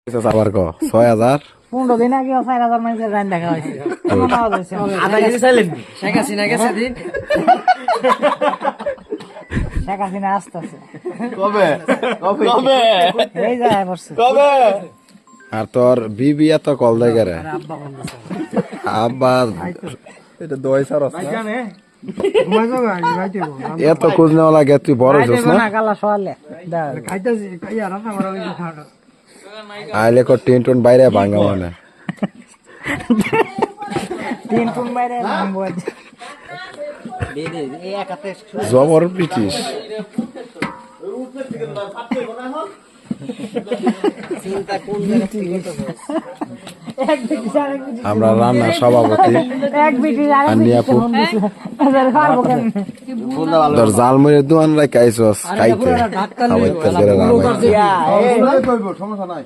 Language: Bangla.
আবার ক ৬,০০০ 15 দিন আগে 4,000 মানুষের রান দেখা হয়েছে। আধা কেজি চাইলেন শেখ হাসিনা গেছে দিন শেখ হাসিনা আসতেছে কবে কবে এই যায় বসছে কবে আর তোর বিবি এত কল দেয় রে আব্বা এটা দই সার আছে এত খোঁজ নেওয়া লাগে তুই বড় হইছিস না কালা সোয়ালে খাইতেছি খাইয়া রান্না করা হইছে খাওয়া আইলে কো টিন বাইরে ভাঙা মানে 3 টুন বাইরে ভাঙবো এই একাতে জবর ব্রিটিশ চিন্তা কোন আমরা রান্না সভাপতি এক বিটি আন্নি আপু পারবো কেন তোর জালমুড়ি দোকান রাখাইছস খাইতে খাওয়াইতে করে রান্না সমস্যা নাই